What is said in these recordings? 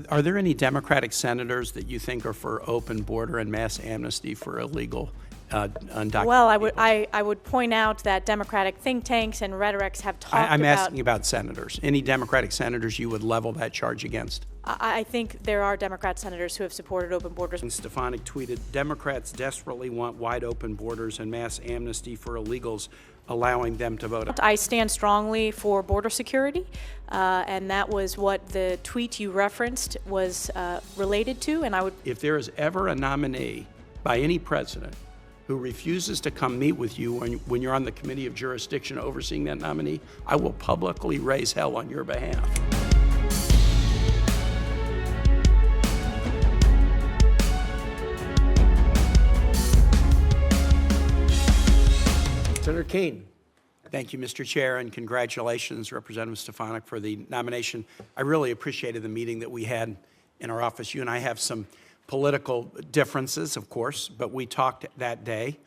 Are there any Democratic senators that you think are for open border and mass amnesty for illegal undocumented Well, people? I would point out that Democratic think tanks and rhetorics have talked about... I'm asking about senators. Any Democratic senators you would level that charge against? I think there are Democrat senators who have supported open borders. Stefanik tweeted, Democrats desperately want wide open borders and mass amnesty for illegals, allowing them to vote. I stand strongly for border security, and that was what the tweet you referenced was related to, and I would... If there is ever a nominee by any president who refuses to come meet with you when you're on the committee of jurisdiction overseeing that nominee, I will publicly raise hell on your behalf. Senator Kaine. Thank you, Mr. Chair, and congratulations, Representative Stefanik, for the nomination. I really appreciated the meeting that we had in our office. You and I have some political differences, of course, but we talked that day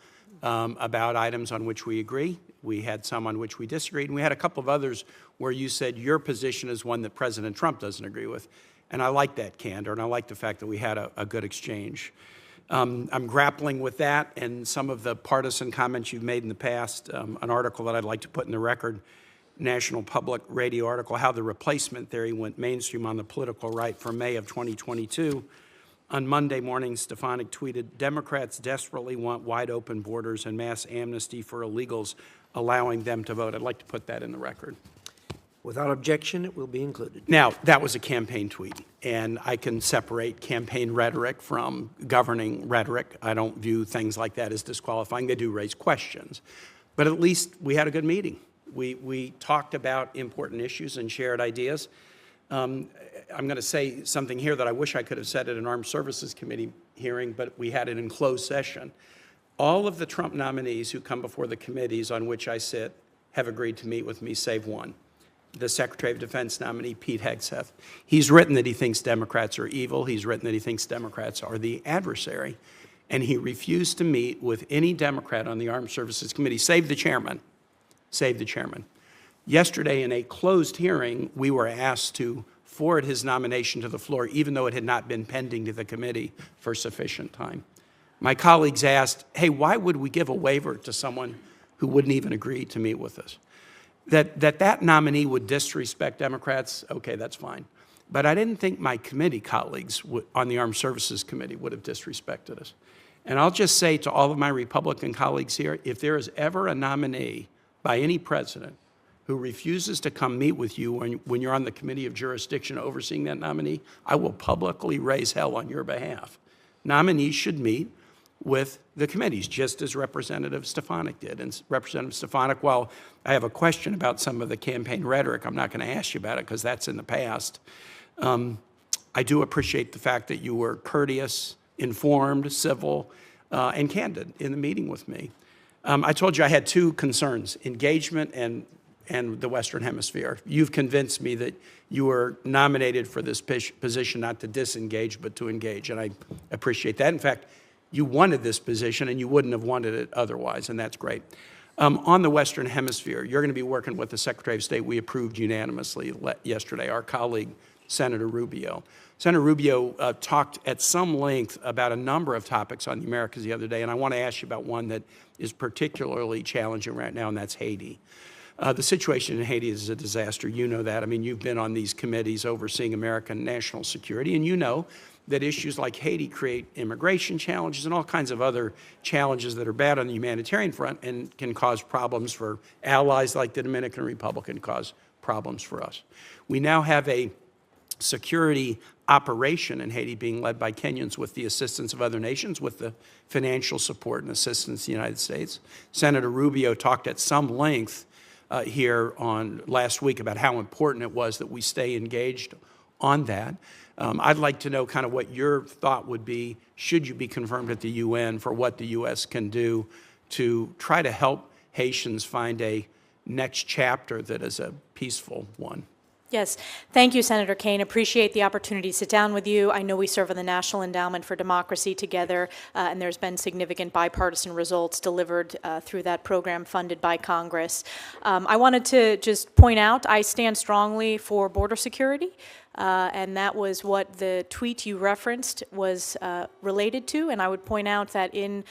about items on which we agree. We had some on which we disagreed, and we had a couple of others where you said your position is one that President Trump doesn't agree with. And I like that candor, and I like the fact that we had a good exchange. I'm grappling with that and some of the partisan comments you've made in the past. An article that I'd like to put in the record, National Public Radio article, How the Replacement Theory Went Mainstream on the Political Right from May of 2022. On Monday morning, Stefanik tweeted, Democrats desperately want wide open borders and mass amnesty for illegals, allowing them to vote. I'd like to put that in the record. Without objection, it will be included. Now, that was a campaign tweet, and I can separate campaign rhetoric from governing rhetoric. I don't view things like that as disqualifying. They do raise questions. But at least we had a good meeting. We talked about important issues and shared ideas. I'm going to say something here that I wish I could have said at an Armed Services Committee hearing, but we had it in closed session. All of the Trump nominees who come before the committees on which I sit have agreed to meet with me, save one. The Secretary of Defense nominee, Pete Hegseth. He's written that he thinks Democrats are evil. He's written that he thinks Democrats are the adversary. And he refused to meet with any Democrat on the Armed Services Committee, save the chairman. Save the chairman. Yesterday, in a closed hearing, we were asked to forward his nomination to the floor, even though it had not been pending to the committee for sufficient time. My colleagues asked, hey, why would we give a waiver to someone who wouldn't even agree to meet with us? That nominee would disrespect Democrats, okay, that's fine. But I didn't think my committee colleagues on the Armed Services Committee would have disrespected us. And I'll just say to all of my Republican colleagues here, if there is ever a nominee by any president who refuses to come meet with you when you're on the committee of jurisdiction overseeing that nominee, I will publicly raise hell on your behalf. Nominees should meet with the committees, just as Representative Stefanik did. And Representative Stefanik, while I have a question about some of the campaign rhetoric, I'm not going to ask you about it because that's in the past. I do appreciate the fact that you were courteous, informed, civil, and candid in the meeting with me. I told you I had two concerns, engagement and the Western Hemisphere. You've convinced me that you were nominated for this position not to disengage, but to engage, and I appreciate that. In fact, you wanted this position, and you wouldn't have wanted it otherwise, and that's great. On the Western Hemisphere, you're going to be working with the Secretary of State we approved unanimously yesterday, our colleague, Senator Rubio. Senator Rubio talked at some length about a number of topics on the Americas the other day, and I want to ask you about one that is particularly challenging right now, and that's Haiti. The situation in Haiti is a disaster. You know that. I mean, you've been on these committees overseeing American national security, and you know that issues like Haiti create immigration challenges and all kinds of other challenges that are bad on the humanitarian front and can cause problems for allies like the Dominican Republic and cause problems for us. We now have a security operation in Haiti being led by Kenyans with the assistance of other nations, with the financial support and assistance of the United States. Senator Rubio talked at some length here on last week about how important it was that we stay engaged on that. I'd like to know kind of what your thought would be, should you be confirmed at the UN, for what the U.S. can do to try to help Haitians find a next chapter that is a peaceful one. Yes. Thank you, Senator Kaine. Appreciate the opportunity to sit down with you. I know we serve on the National Endowment for Democracy together, and there's been significant bipartisan results delivered through that program funded by Congress. I wanted to just point out, I stand strongly for border security. and that was what the tweet you referenced was related to. And I would point out that in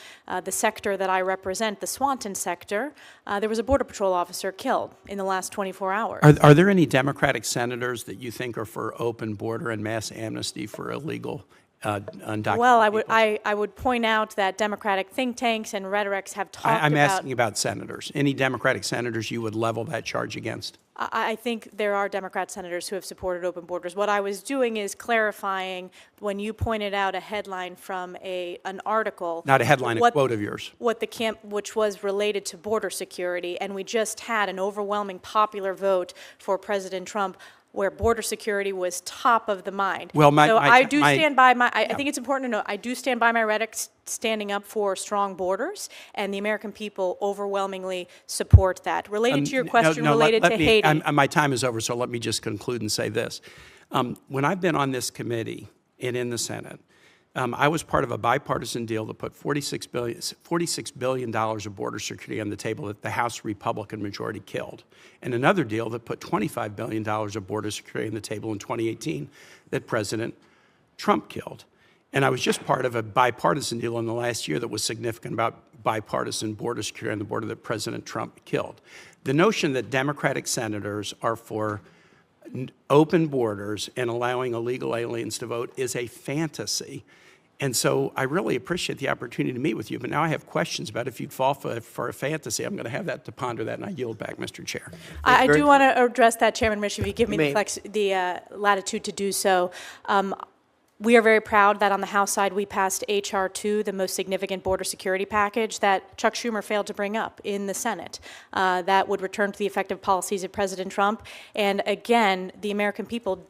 the sector that I represent, the Swanton sector, there was a Border Patrol officer killed in the last 24 hours. Are there any Democratic senators that you think are for open border and mass amnesty for illegal undocumented Well, people? I would point out that Democratic think tanks and rhetorics have talked about... I'm asking about senators. Any Democratic senators you would level that charge against? I think there are Democrat senators who have supported open borders. What I was doing is clarifying when you pointed out a headline from an article. Not a headline, a quote of yours. What which was related to border security, and we just had an overwhelming popular vote for President Trump, where border security was top of the mind. Well, I think it's important to note, I do stand by my rhetoric standing up for strong borders, and the American people overwhelmingly support that. Related to your question related to Haiti. My time is over, so let me just conclude and say this. When I've been on this committee and in the Senate, I was part of a bipartisan deal that put $46 billion of border security on the table that the House Republican majority killed, and another deal that put $25 billion of border security on the table in 2018 that President Trump killed. And I was just part of a bipartisan deal in the last year that was significant about bipartisan border security on the border that President Trump killed. The notion that Democratic senators are for open borders and allowing illegal aliens to vote is a fantasy. And so I really appreciate the opportunity to meet with you, but now I have questions about if you'd fall for a fantasy. I'm going to have that to ponder that, and I yield back, Mr. Chair. I do want to address that, Chairman Mish, if you give me the latitude to do so. We are very proud that on the House side we passed H.R. 2, the most significant border security package that Chuck Schumer failed to bring up in the Senate. That would return to the effective policies of President Trump. And again, the American people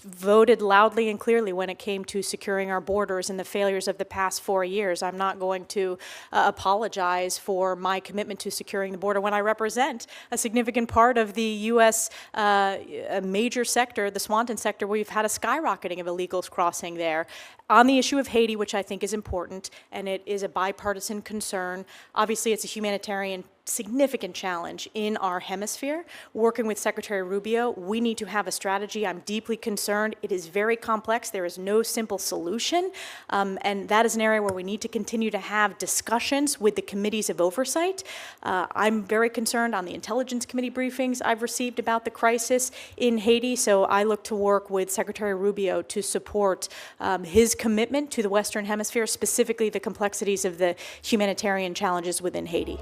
voted loudly and clearly when it came to securing our borders and the failures of the past 4 years. I'm not going to apologize for my commitment to securing the border when I represent a significant part of the U.S. A major sector, the Swanton sector, where we've had a skyrocketing of illegals crossing there. On the issue of Haiti, which I think is important, and it is a bipartisan concern, obviously it's a humanitarian significant challenge in our hemisphere. Working with Secretary Rubio, we need to have a strategy. I'm deeply concerned. It is very complex. There is no simple solution. And that is an area where we need to continue to have discussions with the committees of oversight. I'm very concerned on the Intelligence Committee briefings I've received about the crisis in Haiti. So I look to work with Secretary Rubio to support his commitment to the Western Hemisphere, specifically the complexities of the humanitarian challenges within Haiti.